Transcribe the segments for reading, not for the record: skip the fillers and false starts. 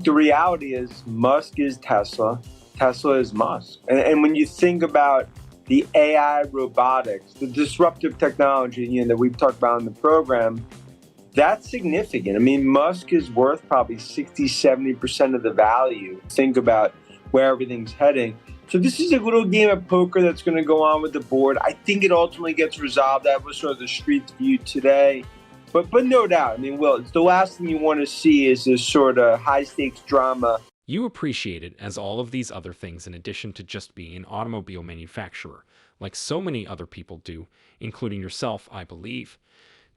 the reality is Musk is Tesla, Tesla is Musk. And when you think about the AI robotics, the disruptive technology that we've talked about in the program, that's significant. I mean, Musk is worth probably 60, 70% of the value. Think about where everything's heading. So this is a little game of poker that's going to go on with the board. I think it ultimately gets resolved. That was sort of the street's view today. But no doubt, I mean, Will, it's the last thing you want to see is this sort of high-stakes drama. You appreciate it as all of these other things in addition to just being an automobile manufacturer, like so many other people do, including yourself, I believe.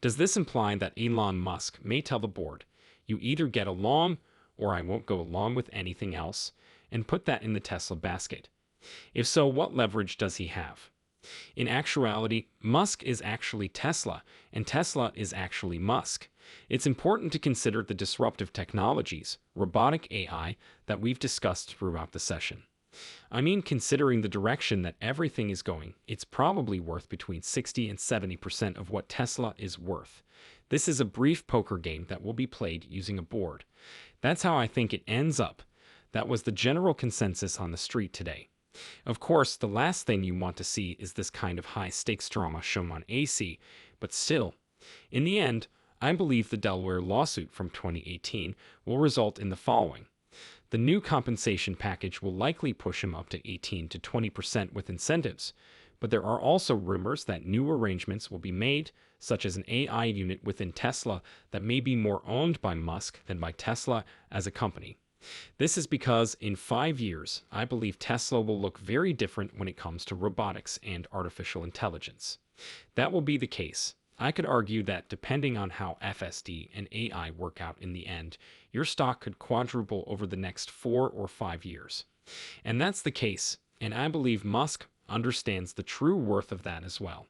Does this imply that Elon Musk may tell the board, you either get along or I won't go along with anything else, and put that in the Tesla basket? If so, what leverage does he have? In actuality, Musk is actually Tesla, and Tesla is actually Musk. It's important to consider the disruptive technologies, robotic AI, that we've discussed throughout the session. I mean, considering the direction that everything is going, it's probably worth between 60 and 70% of what Tesla is worth. This is a brief poker game that will be played using a board. That's how I think it ends up. That was the general consensus on the street today. Of course, the last thing you want to see is this kind of high-stakes drama shown on AC, but still, in the end, I believe the Delaware lawsuit from 2018 will result in the following. The new compensation package will likely push him up to 18 to 20% with incentives, but there are also rumors that new arrangements will be made, such as an AI unit within Tesla that may be more owned by Musk than by Tesla as a company. This is because in 5 years, I believe Tesla will look very different when it comes to robotics and artificial intelligence. That will be the case. I could argue that depending on how FSD and AI work out in the end, your stock could quadruple over the next 4 or 5 years. And that's the case, and I believe Musk understands the true worth of that as well.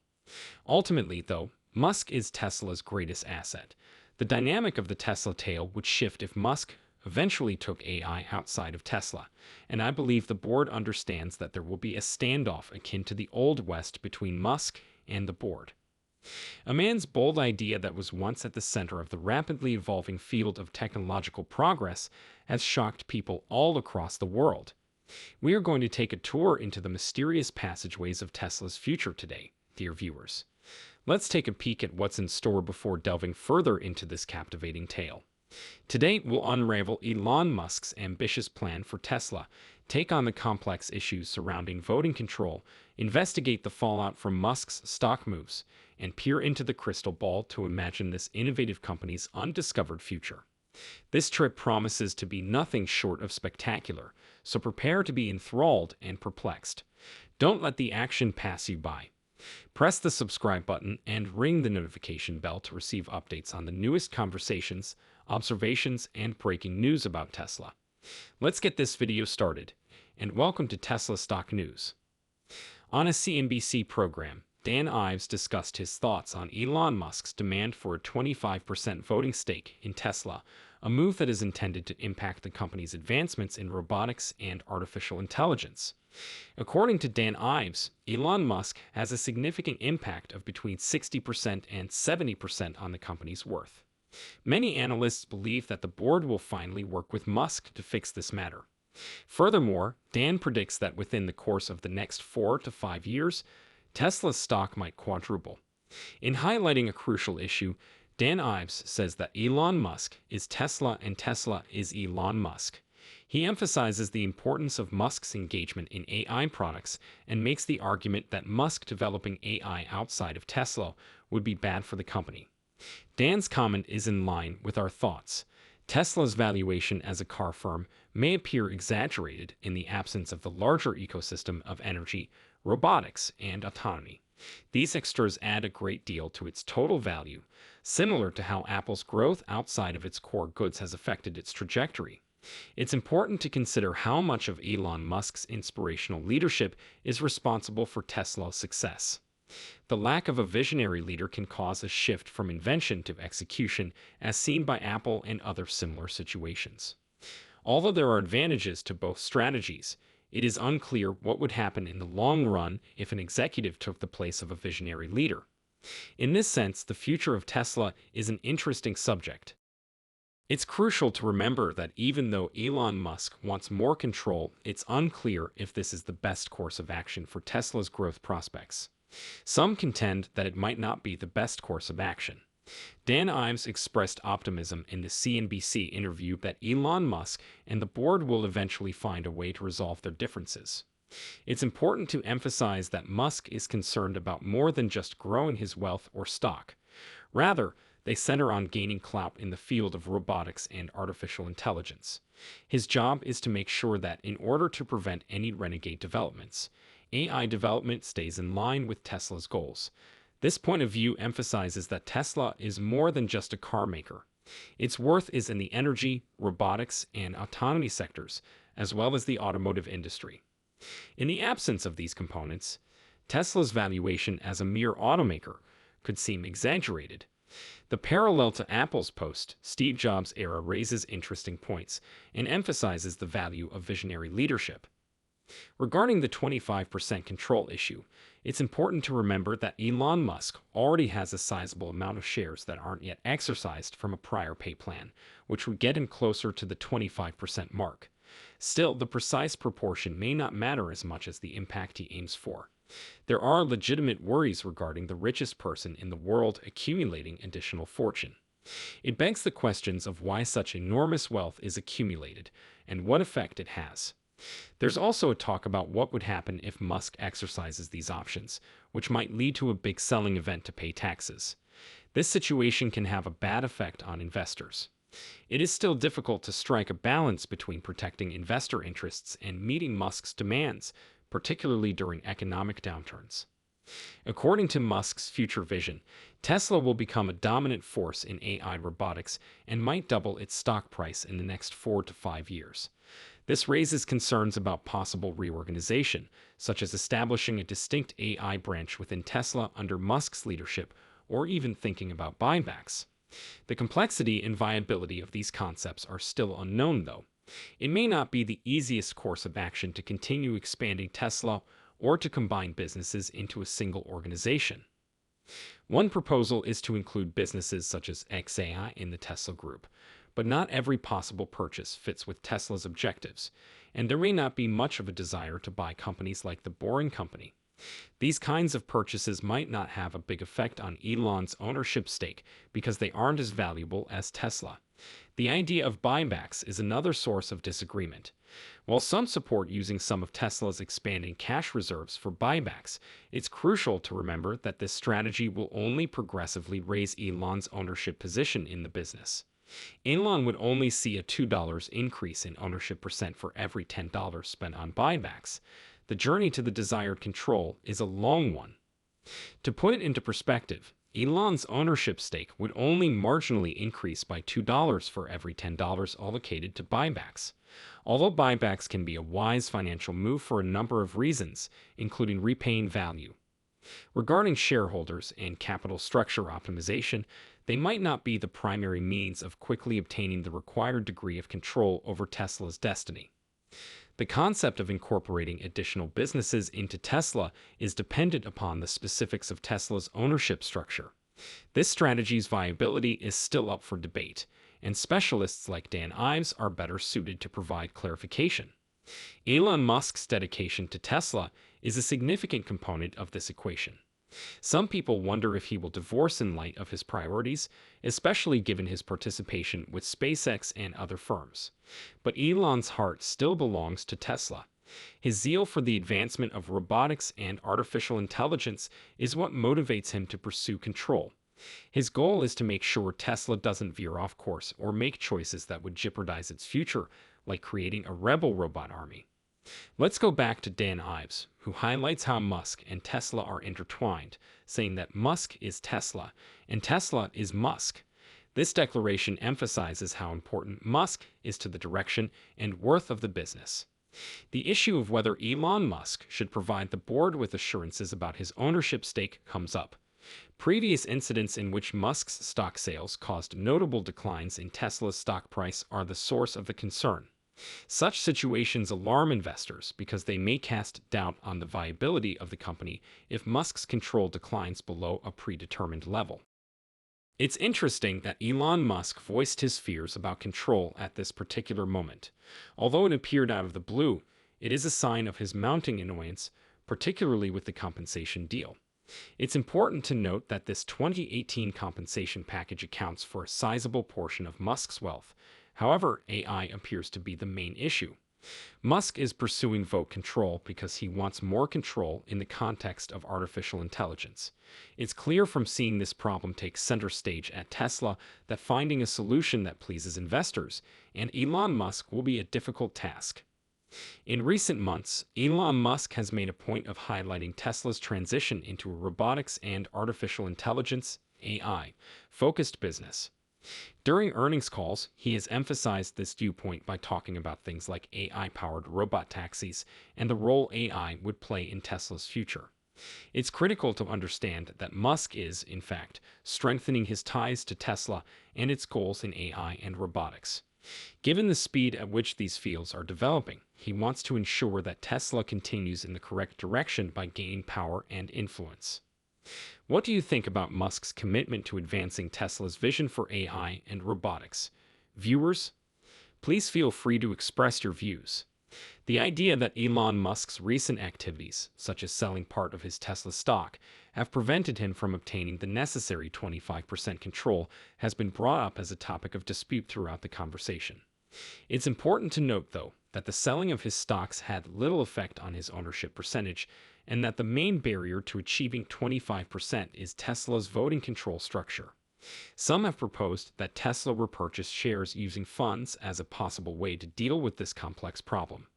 Ultimately, though, Musk is Tesla's greatest asset. The dynamic of the Tesla tale would shift if Musk eventually took AI outside of Tesla, and I believe the board understands that there will be a standoff akin to the Old West between Musk and the board. A man's bold idea that was once at the center of the rapidly evolving field of technological progress has shocked people all across the world. We are going to take a tour into the mysterious passageways of Tesla's future today, dear viewers. Let's take a peek at what's in store before delving further into this captivating tale. Today, we'll unravel Elon Musk's ambitious plan for Tesla, take on the complex issues surrounding voting control, investigate the fallout from Musk's stock moves, and peer into the crystal ball to imagine this innovative company's undiscovered future. This trip promises to be nothing short of spectacular, so prepare to be enthralled and perplexed. Don't let the action pass you by. Press the subscribe button and ring the notification bell to receive updates on the newest conversations, observations, and breaking news about Tesla. Let's get this video started, and welcome to Tesla Stock News. On a CNBC program, Dan Ives discussed his thoughts on Elon Musk's demand for a 25% voting stake in Tesla, a move that is intended to impact the company's advancements in robotics and artificial intelligence. According to Dan Ives, Elon Musk has a significant impact of between 60% and 70% on the company's worth. Many analysts believe that the board will finally work with Musk to fix this matter. Furthermore, Dan predicts that within the course of the next 4 to 5 years, Tesla's stock might quadruple. In highlighting a crucial issue, Dan Ives says that Elon Musk is Tesla and Tesla is Elon Musk. He emphasizes the importance of Musk's engagement in AI products and makes the argument that Musk developing AI outside of Tesla would be bad for the company. Dan's comment is in line with our thoughts. Tesla's valuation as a car firm may appear exaggerated in the absence of the larger ecosystem of energy, robotics, and autonomy. These extras add a great deal to its total value, similar to how Apple's growth outside of its core goods has affected its trajectory. It's important to consider how much of Elon Musk's inspirational leadership is responsible for Tesla's success. The lack of a visionary leader can cause a shift from invention to execution, as seen by Apple and other similar situations. Although there are advantages to both strategies, it is unclear what would happen in the long run if an executive took the place of a visionary leader. In this sense, the future of Tesla is an interesting subject. It's crucial to remember that even though Elon Musk wants more control, it's unclear if this is the best course of action for Tesla's growth prospects. Some contend that it might not be the best course of action. Dan Ives expressed optimism in the CNBC interview that Elon Musk and the board will eventually find a way to resolve their differences. It's important to emphasize that Musk is concerned about more than just growing his wealth or stock. Rather, they center on gaining clout in the field of robotics and artificial intelligence. His job is to make sure that, in order to prevent any renegade developments, AI development stays in line with Tesla's goals. This point of view emphasizes that Tesla is more than just a car maker. Its worth is in the energy, robotics, and autonomy sectors, as well as the automotive industry. In the absence of these components, Tesla's valuation as a mere automaker could seem exaggerated. The parallel to Apple's post-Steve Jobs era raises interesting points and emphasizes the value of visionary leadership. Regarding the 25% control issue, it's important to remember that Elon Musk already has a sizable amount of shares that aren't yet exercised from a prior pay plan, which would get him closer to the 25% mark. Still, the precise proportion may not matter as much as the impact he aims for. There are legitimate worries regarding the richest person in the world accumulating additional fortune. It begs the questions of why such enormous wealth is accumulated and what effect it has. There's also a talk about what would happen if Musk exercises these options, which might lead to a big selling event to pay taxes. This situation can have a bad effect on investors. It is still difficult to strike a balance between protecting investor interests and meeting Musk's demands, particularly during economic downturns. According to Musk's future vision, Tesla will become a dominant force in AI robotics and might double its stock price in the next 4 to 5 years. This raises concerns about possible reorganization, such as establishing a distinct AI branch within Tesla under Musk's leadership, or even thinking about buybacks. The complexity and viability of these concepts are still unknown, though. It may not be the easiest course of action to continue expanding Tesla or to combine businesses into a single organization. One proposal is to include businesses such as XAI in the Tesla group, but not every possible purchase fits with Tesla's objectives, and there may not be much of a desire to buy companies like the Boring Company. These kinds of purchases might not have a big effect on Elon's ownership stake because they aren't as valuable as Tesla. The idea of buybacks is another source of disagreement. While some support using some of Tesla's expanding cash reserves for buybacks, it's crucial to remember that this strategy will only progressively raise Elon's ownership position in the business. Elon would only see a $2 increase in ownership percent for every $10 spent on buybacks. The journey to the desired control is a long one. To put it into perspective, Elon's ownership stake would only marginally increase by $2 for every $10 allocated to buybacks. Although buybacks can be a wise financial move for a number of reasons, including repaying value. Regarding shareholders and capital structure optimization, they might not be the primary means of quickly obtaining the required degree of control over Tesla's destiny. The concept of incorporating additional businesses into Tesla is dependent upon the specifics of Tesla's ownership structure. This strategy's viability is still up for debate, and specialists like Dan Ives are better suited to provide clarification. Elon Musk's dedication to Tesla is a significant component of this equation. Some people wonder if he will divorce in light of his priorities, especially given his participation with SpaceX and other firms. But Elon's heart still belongs to Tesla. His zeal for the advancement of robotics and artificial intelligence is what motivates him to pursue control. His goal is to make sure Tesla doesn't veer off course or make choices that would jeopardize its future, like creating a rebel robot army. Let's go back to Dan Ives, who highlights how Musk and Tesla are intertwined, saying that Musk is Tesla and Tesla is Musk. This declaration emphasizes how important Musk is to the direction and worth of the business. The issue of whether Elon Musk should provide the board with assurances about his ownership stake comes up. Previous incidents in which Musk's stock sales caused notable declines in Tesla's stock price are the source of the concern. Such situations alarm investors because they may cast doubt on the viability of the company if Musk's control declines below a predetermined level. It's interesting that Elon Musk voiced his fears about control at this particular moment. Although it appeared out of the blue, it is a sign of his mounting annoyance, particularly with the compensation deal. It's important to note that this 2018 compensation package accounts for a sizable portion of Musk's wealth. However, AI appears to be the main issue. Musk is pursuing vote control because he wants more control in the context of artificial intelligence. It's clear from seeing this problem take center stage at Tesla that finding a solution that pleases investors and Elon Musk will be a difficult task. In recent months, Elon Musk has made a point of highlighting Tesla's transition into a robotics and artificial intelligence (AI) focused business. During earnings calls, he has emphasized this viewpoint by talking about things like AI-powered robot taxis and the role AI would play in Tesla's future. It's critical to understand that Musk is, in fact, strengthening his ties to Tesla and its goals in AI and robotics. Given the speed at which these fields are developing, he wants to ensure that Tesla continues in the correct direction by gaining power and influence. What do you think about Musk's commitment to advancing Tesla's vision for AI and robotics? Viewers, please feel free to express your views. The idea that Elon Musk's recent activities, such as selling part of his Tesla stock, have prevented him from obtaining the necessary 25% control has been brought up as a topic of dispute throughout the conversation. It's important to note, though, that the selling of his stocks had little effect on his ownership percentage, and that the main barrier to achieving 25% is Tesla's voting control structure. Some have proposed that Tesla repurchase shares using funds as a possible way to deal with this complex problem.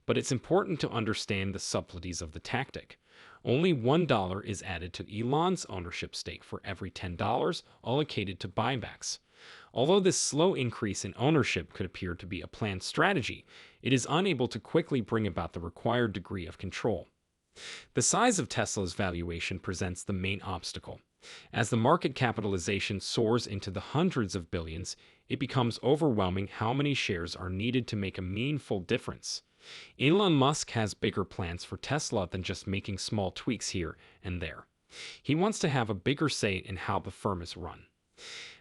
But it's important to understand the subtleties of the tactic. Only $1 is added to Elon's ownership stake for every $10 allocated to buybacks. Although this slow increase in ownership could appear to be a planned strategy, it is unable to quickly bring about the required degree of control. The size of Tesla's valuation presents the main obstacle. As the market capitalization soars into the hundreds of billions, it becomes overwhelming how many shares are needed to make a meaningful difference. Elon Musk has bigger plans for Tesla than just making small tweaks here and there. He wants to have a bigger say in how the firm is run.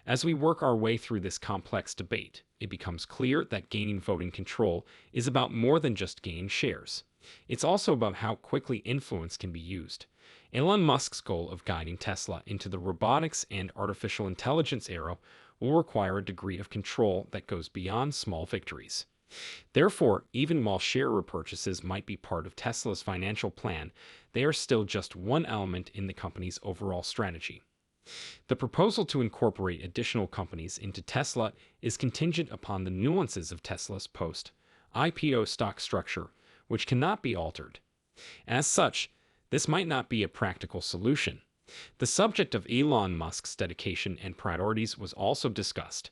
As we work our way through this complex debate, it becomes clear that gaining voting control is about more than just gaining shares. It's also about how quickly influence can be used. Elon Musk's goal of guiding Tesla into the robotics and artificial intelligence era will require a degree of control that goes beyond small victories. Therefore, even while share repurchases might be part of Tesla's financial plan, they are still just one element in the company's overall strategy. The proposal to incorporate additional companies into Tesla is contingent upon the nuances of Tesla's post-IPO stock structure, which cannot be altered. As such, this might not be a practical solution. The subject of Elon Musk's dedication and priorities was also discussed.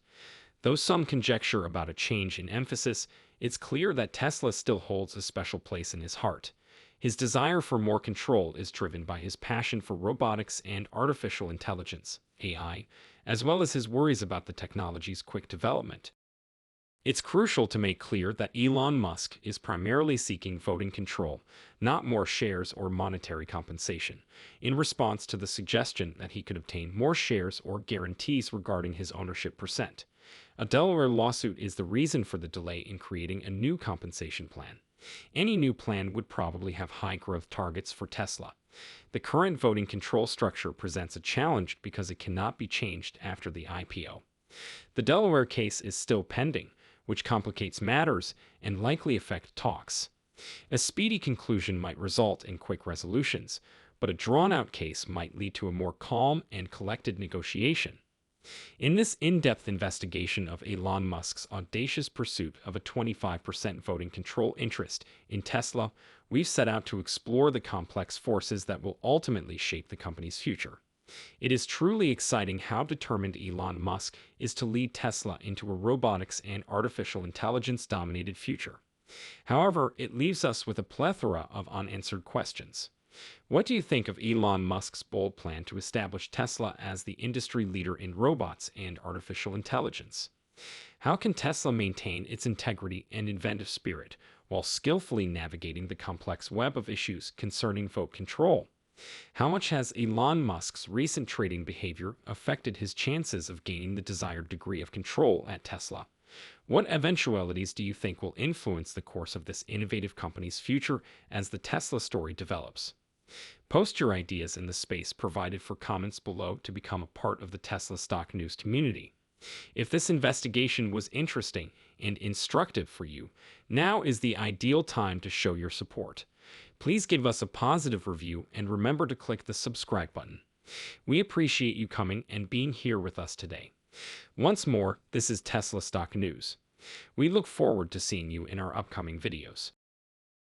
Though some conjecture about a change in emphasis, it's clear that Tesla still holds a special place in his heart. His desire for more control is driven by his passion for robotics and artificial intelligence, AI, as well as his worries about the technology's quick development. It's crucial to make clear that Elon Musk is primarily seeking voting control, not more shares or monetary compensation, in response to the suggestion that he could obtain more shares or guarantees regarding his ownership percent. A Delaware lawsuit is the reason for the delay in creating a new compensation plan. Any new plan would probably have high growth targets for Tesla. The current voting control structure presents a challenge because it cannot be changed after the IPO. The Delaware case is still pending, which complicates matters and likely affect talks. A speedy conclusion might result in quick resolutions, but a drawn-out case might lead to a more calm and collected negotiation. In this in-depth investigation of Elon Musk's audacious pursuit of a 25% voting control interest in Tesla, we've set out to explore the complex forces that will ultimately shape the company's future. It is truly exciting how determined Elon Musk is to lead Tesla into a robotics and artificial intelligence-dominated future. However, it leaves us with a plethora of unanswered questions. What do you think of Elon Musk's bold plan to establish Tesla as the industry leader in robots and artificial intelligence? How can Tesla maintain its integrity and inventive spirit while skillfully navigating the complex web of issues concerning vote control? How much has Elon Musk's recent trading behavior affected his chances of gaining the desired degree of control at Tesla? What eventualities do you think will influence the course of this innovative company's future as the Tesla story develops? Post your ideas in the space provided for comments below to become a part of the Tesla stock news community. If this investigation was interesting and instructive for you, now is the ideal time to show your support. Please give us a positive review and remember to click the subscribe button. We appreciate you coming and being here with us today. Once more, this is Tesla Stock News. We look forward to seeing you in our upcoming videos.